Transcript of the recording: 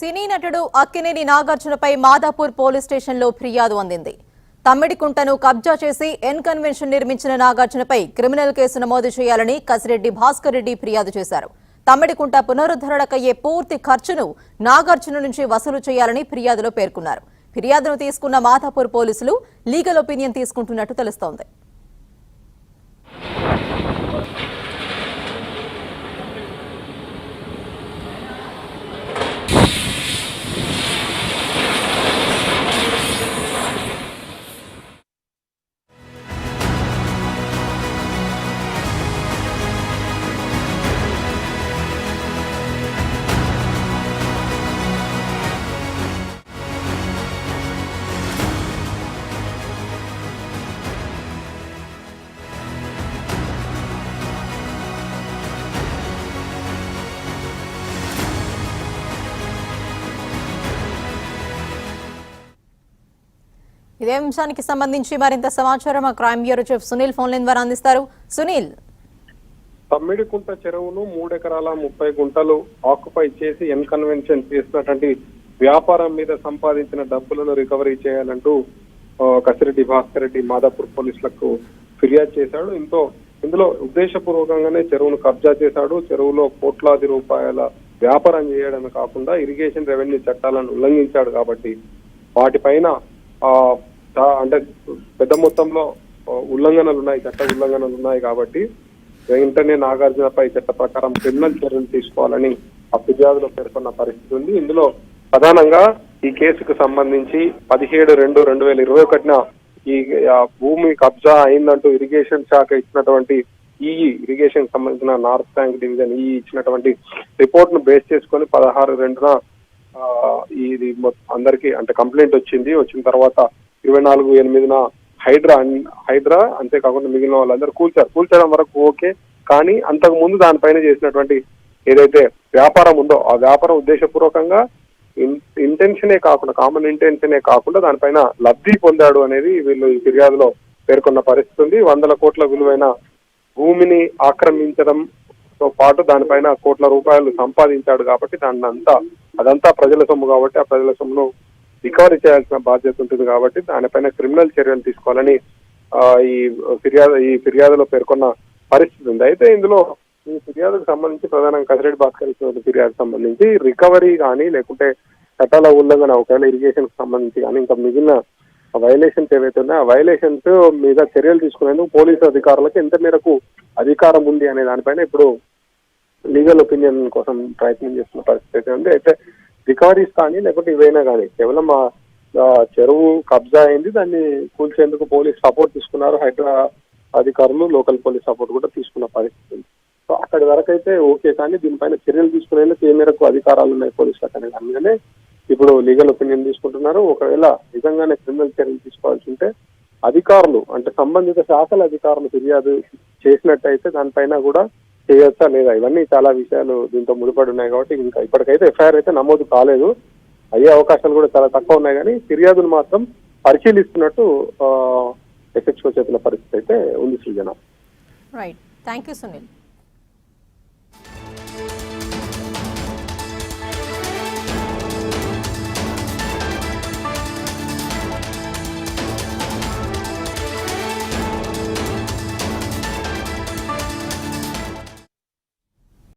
సినీ నటుడు అక్కినేని నాగార్జునపై మాదాపూర్ పోలీస్ స్టేషన్లో ఫిర్యాదు అందింది. తమ్మిడికుంటను కబ్జా చేసి ఎన్ కన్వెన్షన్ నిర్మించిన నాగార్జునపై క్రిమినల్ కేసు నమోదు చేయాలని కసిరెడ్డి భాస్కర్ రెడ్డి ఫిర్యాదు చేశారు. తమ్మిడికుంట పునరుద్ధరణకయ్యే పూర్తి ఖర్చును నాగార్జున నుంచి వసూలు చేయాలని ఫిర్యాదులో పేర్కొన్నారు. ఫిర్యాదును తీసుకున్న మాదాపూర్ పోలీసులు లీగల్ ఒపీనియన్ తీసుకుంటున్నట్టు తెలుస్తోంది. ఇదే అంశానికి సంబంధించి మరింత సమాచారం మా crime bureau chief Sunil phone line ద్వారా అందిస్తారు. సునీల్, తమ్మిడికుంట చెరువును 3 ఎకరాల 30 గుంటలు ఆక్యుపై చేసి ఎన్ కన్వెన్షన్ చేసినటువంటి వ్యాపారం మీద సంపాదించిన డబ్బులను రికవరీ చేయాలంటూ కసిరెడ్డి భాస్కర్ రెడ్డి మాదాపూర్ పోలీసులకు ఫిర్యాదు చేశాడు. ఇందులో ఉద్దేశపూర్వకంగానే చెరువును కబ్జా చేశాడు. చెరువులో కోట్లాది రూపాయల వ్యాపారం చేయడమే కాకుండా ఇరిగేషన్ రెవెన్యూ చట్టాలను ఉల్లంఘించాడు. కాబట్టి వాటిపైన అంటే పెద్ద మొత్తంలో చట్ట ఉల్లంఘనలు ఉన్నాయి. కాబట్టి వెంటనే నాగార్జునపై చట్ట ప్రకారం క్రిమినల్ చర్యలు తీసుకోవాలని ఆ ఫిర్యాదులో పేర్కొన్న పరిస్థితి ఉంది. ఇందులో ప్రధానంగా ఈ కేసుకు సంబంధించి 17/2/2021 ఈ భూమి కబ్జా అయిందంటూ ఇరిగేషన్ శాఖ ఇచ్చినటువంటి ఇరిగేషన్ సంబంధించిన నార్త్ బ్యాంక్ డివిజన్ ఇచ్చినటువంటి రిపోర్ట్ ను బేస్ చేసుకొని 16/2 ఇది అందరికి అంటే కంప్లైంట్ వచ్చిన తర్వాత 24/8 హైడ్రా అంతేకాకుండా మిగిలిన వాళ్ళందరూ కూల్చడం వరకు ఓకే. కానీ అంతకు ముందు దానిపైన చేసినటువంటి ఏదైతే వ్యాపారం ఉందో ఆ వ్యాపారం ఉద్దేశపూర్వకంగా కామన్ ఇంటెన్షనే కాకుండా దానిపైన లబ్ధి పొందాడు అనేది వీళ్ళు ఈ ఫిర్యాదులో పేర్కొన్న పరిస్థితి ఉంది. 100 కోట్ల విలువైన భూమిని ఆక్రమించడంతో పాటు దానిపైన కోట్ల రూపాయలు సంపాదించాడు. కాబట్టి అదంతా ప్రజల సొమ్ము కాబట్టి ఆ ప్రజల సొమ్మును రికవరీ చేయాల్సిన బాధ్యత ఉంటుంది. కాబట్టి దానిపైన క్రిమినల్ చర్యలు తీసుకోవాలని ఈ ఫిర్యాదులో పేర్కొన్న పరిస్థితి ఉంది. అయితే ఇందులో ఈ ఫిర్యాదుకు సంబంధించి ప్రధానంగా కసిరెడ్డి భాస్కర్ ఫిర్యాదు సంబంధించి రికవరీ కానీ లేకుంటే చట్టాల ఉల్లంఘన ఒకవేళ ఇరిగేషన్ కి సంబంధించి కానీ ఇంకా మిగిలిన వైలేషన్స్ ఏవైతే ఉన్నాయో ఆ వైలేషన్స్ మీద చర్యలు తీసుకునేందుకు పోలీసు అధికారులకు ఎంత మేరకు అధికారం ఉంది అనే దానిపైన ఇప్పుడు లీగల్ ఒపీనియన్ కోసం ప్రయత్నం చేస్తున్న పరిస్థితి ఉంది. అయితే రికవరీస్ కానీ లేకుంటే ఇవైనా కానీ కేవలం చెరువు కబ్జా అయింది, దాన్ని కూల్చేందుకు పోలీస్ సపోర్ట్ తీసుకున్నారు. హైడ్రా అధికారులు లోకల్ పోలీస్ సపోర్ట్ కూడా తీసుకున్న పరిస్థితి ఉంది. సో అక్కడి వరకు అయితే ఓకే. కానీ దీనిపైన చర్యలు తీసుకునేందుకు ఏ మేరకు అధికారాలు ఉన్నాయి పోలీసులకు అనే దాని మీదనే ఇప్పుడు లీగల్ ఒపీనియన్ తీసుకుంటున్నారు. ఒకవేళ నిజంగానే క్రిమినల్ చర్యలు తీసుకోవాల్సి ఉంటే అధికారులు అంటే సంబంధిత శాఖల అధికారులు ఫిర్యాదు చేసినట్టయితే దానిపైన కూడా చేయొచ్చా లేదా, ఇవన్నీ చాలా విషయాలు దీంతో ముడిపడి ఉన్నాయి. కాబట్టి ఇంకా ఇప్పటికైతే ఎఫ్ఐఆర్ అయితే నమోదు కాలేదు, అయ్యే అవకాశాలు కూడా చాలా తక్కువ ఉన్నాయి. కానీ ఫిర్యాదులు మాత్రం పరిశీలిస్తున్నట్టు ఎస్హెచ్ఓ చేతుల పరిస్థితి అయితే ఉంది. Srujana. Right, thank you Sunil.